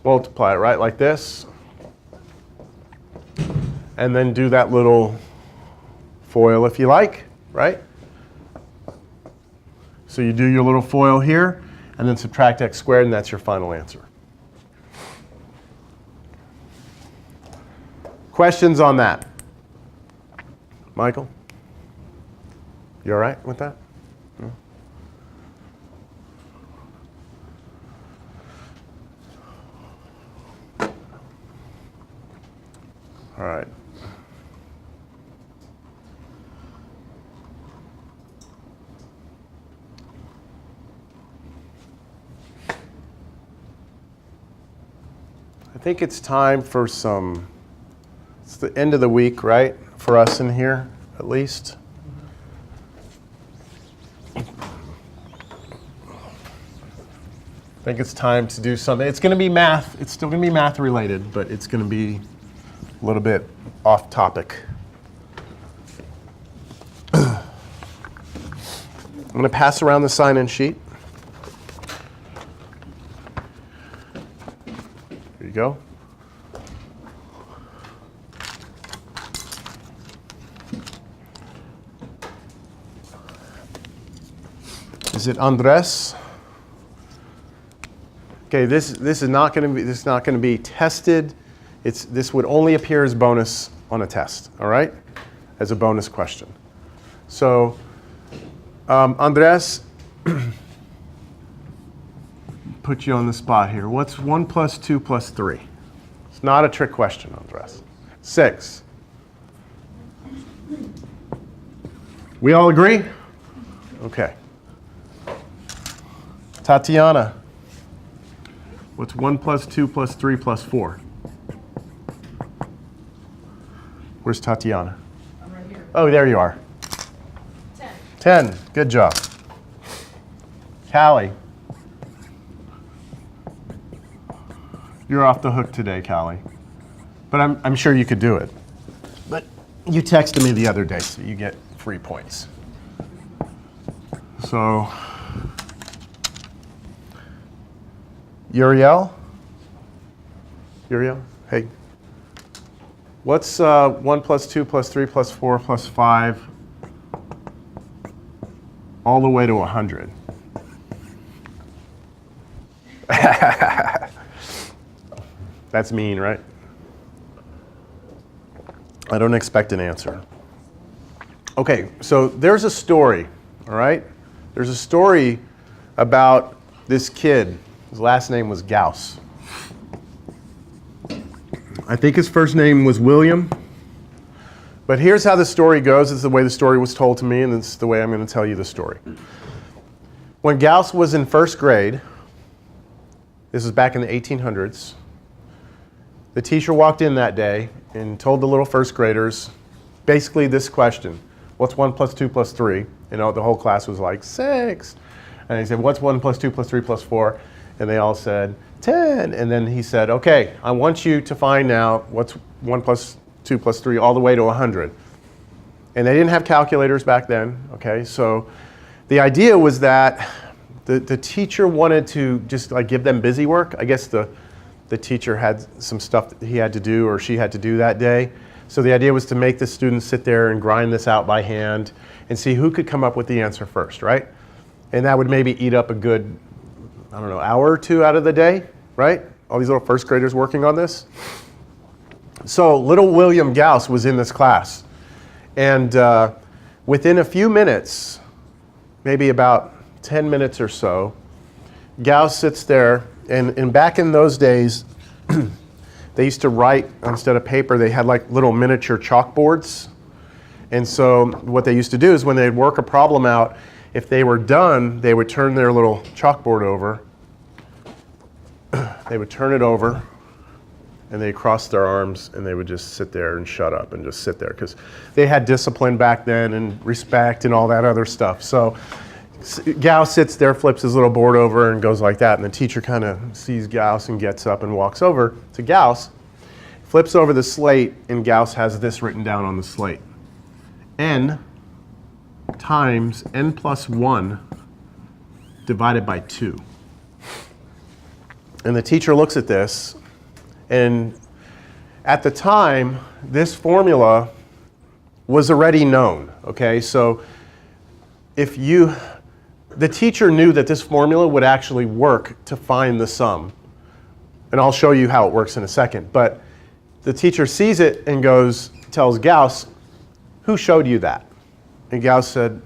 multiply it, right, like this. And then do that little FOIL if you like, right? So you do your little FOIL here, and then subtract x squared, and that's your final answer. Questions on that? Michael? You all right with that? No? All right. I think it's time for some, it's the end of the week, right? For us in here, at least. I think it's time to do something. It's going to be math. It's still going to be math related, but it's going to be a little bit off topic. I'm going to pass around the sign-in sheet. Here you go. Is it Andres? Okay, this is not going to be tested. This would only appear as bonus on a test, all right? As a bonus question. So, Andres, put you on the spot here. What's 1 plus 2 plus 3? It's not a trick question, Andres. 6. We all agree? Okay. Tatiana, what's 1 plus 2 plus 3 plus 4? Where's Tatiana? I'm right here. Oh, there you are. 10. 10. Good job. Callie. You're off the hook today, Callie. But I'm sure you could do it. But you texted me the other day, so you get 3 points. So, Uriel? Uriel? Hey. What's 1 plus 2 plus 3 plus 4 plus 5 all the way to 100? That's mean, right? I don't expect an answer. Okay, so there's a story, all right? There's a story about this kid. His last name was Gauss. I think his first name was William. But here's how the story goes. It's the way the story was told to me, and it's the way I'm going to tell you the story. When Gauss was in first grade, this is back in the 1800s, the teacher walked in that day and told the little first graders basically this question: what's 1 plus 2 plus 3? You know, the whole class was like, 6. And he said, what's 1 plus 2 plus 3 plus 4? And they all said, 10. And then he said, okay, I want you to find now what's 1 plus 2 plus 3 all the way to 100. And they didn't have calculators back then, okay? So the idea was that the teacher wanted to just like give them busy work. I guess the teacher had some stuff that he had to do or she had to do that day. So the idea was to make the students sit there and grind this out by hand and see who could come up with the answer first, right? And that would maybe eat up a good, I don't know, hour or two out of the day, right? All these little first graders working on this. So little William Gauss was in this class. And within a few minutes, maybe about 10 minutes or so, Gauss sits there, and back in those days, they used to write, instead of paper, they had like little miniature chalkboards. And so what they used to do is when they'd work a problem out, if they were done, they would turn their little chalkboard over. They would turn it over, and they'd cross their arms, and they would just sit there and shut up and just sit there, because they had discipline back then and respect and all that other stuff. So Gauss sits there, flips his little board over, and goes like that. And the teacher kind of sees Gauss and gets up and walks over to Gauss, flips over the slate, and Gauss has this written down on the slate: n times n plus 1 divided by 2. And the teacher looks at this, and at the time, this formula was already known, okay? So the teacher knew that this formula would actually work to find the sum. And I'll show you how it works in a second. But the teacher sees it and tells Gauss, who showed you that? And Gauss said,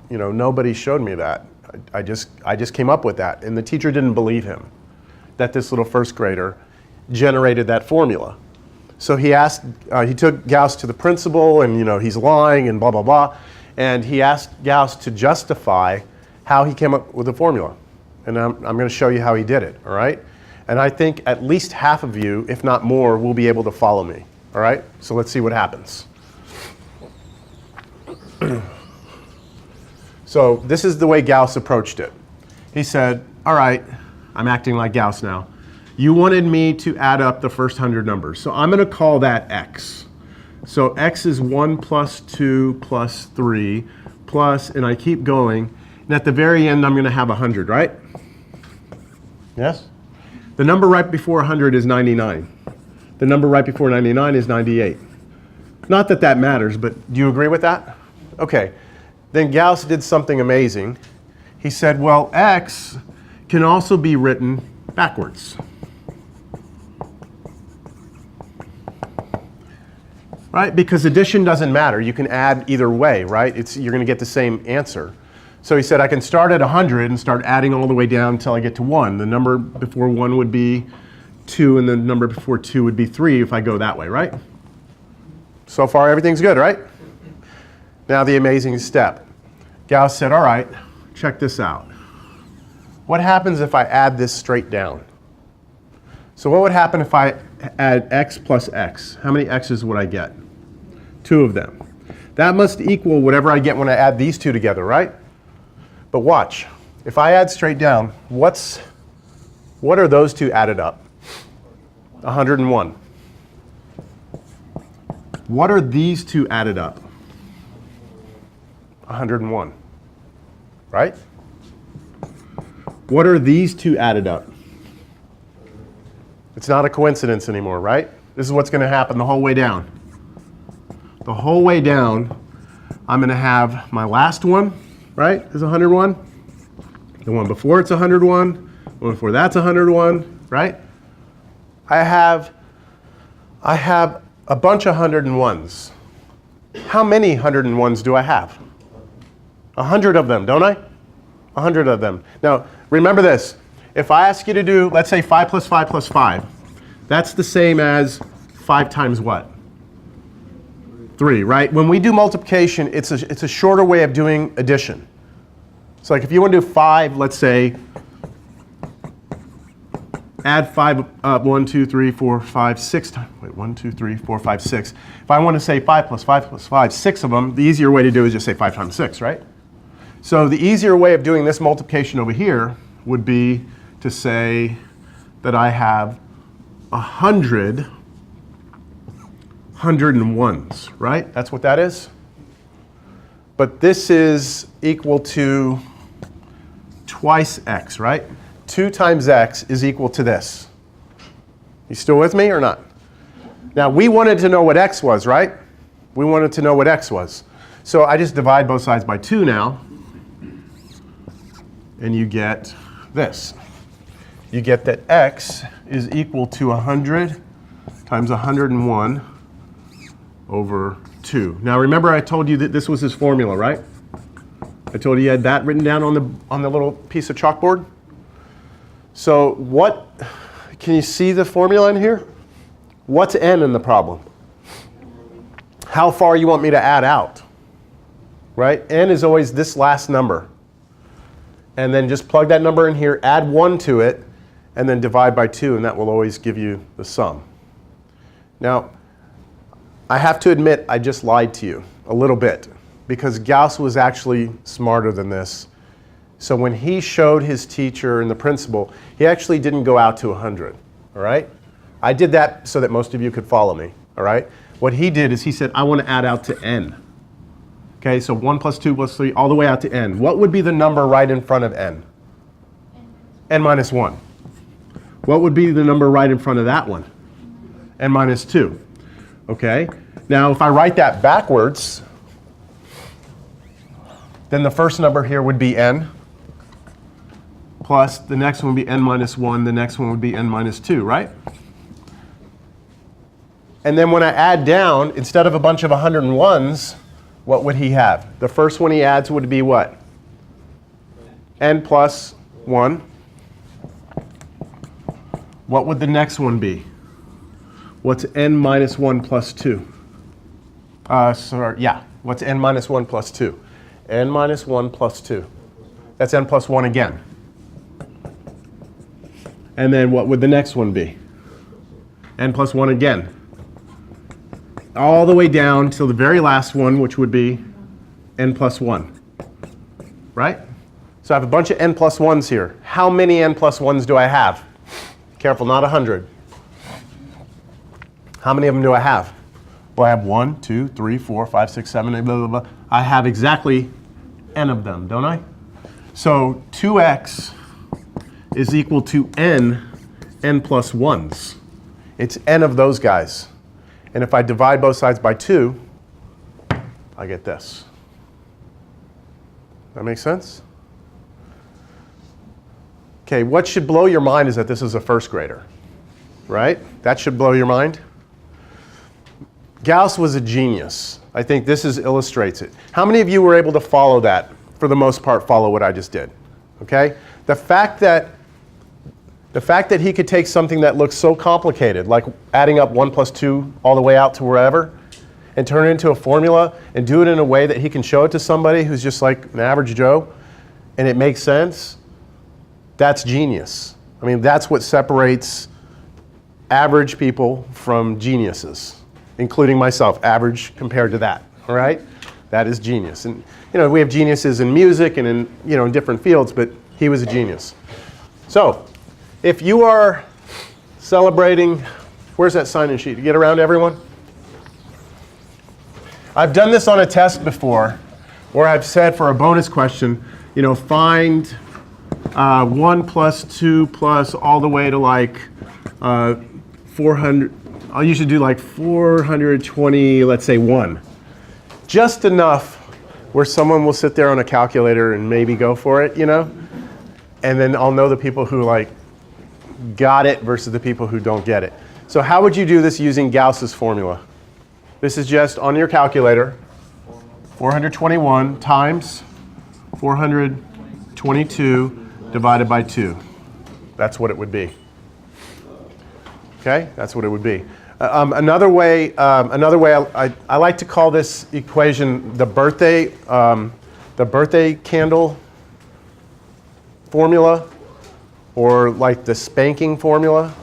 nobody showed me that. I just came up with that. And the teacher didn't believe him, that this little first grader generated that formula. So he took Gauss to the principal, and he's lying and blah, blah, blah. And he asked Gauss to justify how he came up with the formula. And I'm going to show you how he did it, all right? And I think at least half of you, if not more, will be able to follow me, all right? So let's see what happens. So this is the way Gauss approached it. He said, all right, I'm acting like Gauss now. You wanted me to add up the first 100 numbers. So I'm going to call that x. So x is 1 plus 2 plus 3 plus, and I keep going. And at the very end, I'm going to have 100, right? Yes? The number right before 100 is 99. The number right before 99 is 98. Not that that matters, but do you agree with that? Okay. Then Gauss did something amazing. He said, well, x can also be written backwards. Right? Because addition doesn't matter. You can add either way, right? You're going to get the same answer. So he said, I can start at 100 and start adding all the way down until I get to 1. The number before 1 would be 2, and the number before 2 would be 3 if I go that way, right? So far, everything's good, right? Now the amazing step. Gauss said, all right, check this out. What happens if I add this straight down? So what would happen if I add x plus x? How many x's would I get? 2 of them. That must equal whatever I get when I add these two together, right? But watch. If I add straight down, what are those two added up? 101. What are these two added up? 101. Right? What are these two added up? It's not a coincidence anymore, right? This is what's going to happen the whole way down. The whole way down, I'm going to have my last one, right, is 101. The one before it's 101. The one before that's 101, right? I have a bunch of 101s. How many 101s do I have? 100 of them, don't I? 100 of them. Now, remember this. If I ask you to do, let's say 5 plus 5 plus 5, that's the same as 5 times what? 3, right? When we do multiplication, it's a shorter way of doing addition. So like if you want to do 5, let's say, add 5, 1, 2, 3, 4, 5, 6 times. Wait, 1, 2, 3, 4, 5, 6. If I want to say 5 plus 5 plus 5, 6 of them, the easier way to do is just say 5 times 6, right? So the easier way of doing this multiplication over here would be to say that I have 100 101s, right? That's what that is. But this is equal to twice x, right? 2 times x is equal to this. You still with me or not? Now, we wanted to know what x was, right? We wanted to know what x was. So I just divide both sides by 2 now, and you get this. You get that x is equal to 100 times 101 over 2. Now remember I told you that this was his formula, right? I told you had that written down on the little piece of chalkboard. So can you see the formula in here? What's n in the problem? How far you want me to add out? Right? N is always this last number. And then just plug that number in here, add 1 to it, and then divide by 2, and that will always give you the sum. Now, I have to admit I just lied to you a little bit, because Gauss was actually smarter than this. So when he showed his teacher and the principal, he actually didn't go out to 100, all right? I did that so that most of you could follow me, all right? What he did is he said, I want to add out to n. Okay, so 1 plus 2 plus 3, all the way out to n. What would be the number right in front of n? N minus 1. what would be the number right in front of that one? N minus 2. Okay? Now, if I write that backwards, then the first number here would be n, plus the next one would be n minus 1, the next one would be n minus 2, right? And then when I add down, instead of a bunch of 101s, what would he have? The first one he adds would be what? N plus 1. What would the next one be? What's n minus 1 plus 2? What's n minus 1 plus 2? N minus 1 plus 2. That's n plus 1 again. And then what would the next one be? N plus 1 again. All the way down till the very last one, which would be n plus 1. Right? So I have a bunch of n plus 1s here. How many n plus 1s do I have? Careful, not 100. How many of them do I have? Well, I have 1, 2, 3, 4, 5, 6, 7, blah, blah, blah. I have exactly n of them, don't I? So 2x is equal to n plus 1s. It's n of those guys. And if I divide both sides by 2, I get this. That makes sense? Okay, what should blow your mind is that this is a first grader, right? That should blow your mind. Gauss was a genius. I think this illustrates it. How many of you were able to follow that, for the most part, follow what I just did? Okay? The fact that he could take something that looks so complicated, like adding up 1 plus 2 all the way out to wherever, and turn it into a formula, and do it in a way that he can show it to somebody who's just like an average Joe, and it makes sense, that's genius. I mean, that's what separates average people from geniuses, including myself, average compared to that, all right? That is genius. And, we have geniuses in music and in, in different fields, but he was a genius. So, if you are celebrating, where's that sign-in sheet? You get around to everyone? I've done this on a test before, where I've said for a bonus question, find 1 plus 2 plus all the way to like 400. I'll usually do like 420, let's say 1. Just enough where someone will sit there on a calculator and maybe go for it, And then I'll know the people who got it versus the people who don't get it. So how would you do this using Gauss's formula? This is just on your calculator, 421 times 422 divided by 2. That's what it would be. Okay, that's what it would be. Another way I like to call this equation the birthday candle formula, or like the spanking formula.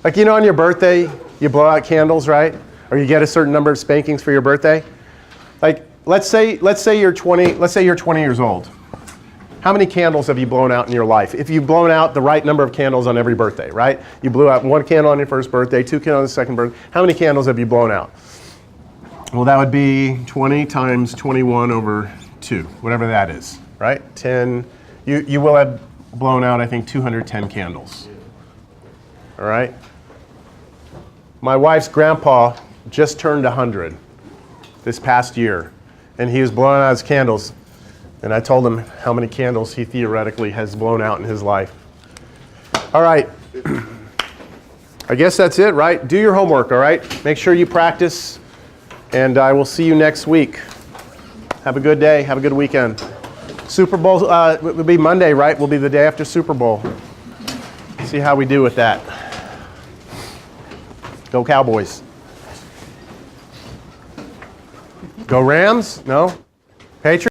Like, on your birthday, you blow out candles, right? Or you get a certain number of spankings for your birthday. Like, let's say you're 20 years old. How many candles have you blown out in your life? If you've blown out the right number of candles on every birthday, right? You blew out 1 candle on your first birthday, 2 candles on the second birthday. How many candles have you blown out? Well, that would be 20 times 21 over 2, whatever that is, right? 10. You will have blown out, I think, 210 candles. All right? My wife's grandpa just turned 100 this past year, and he was blowing out his candles. And I told him how many candles he theoretically has blown out in his life. All right. I guess that's it, right? Do your homework, all right? Make sure you practice, and I will see you next week. Have a good day. Have a good weekend. Super Bowl will be Monday, right? Will be the day after Super Bowl. See how we do with that. Go Cowboys. Go Rams? No? Patriots?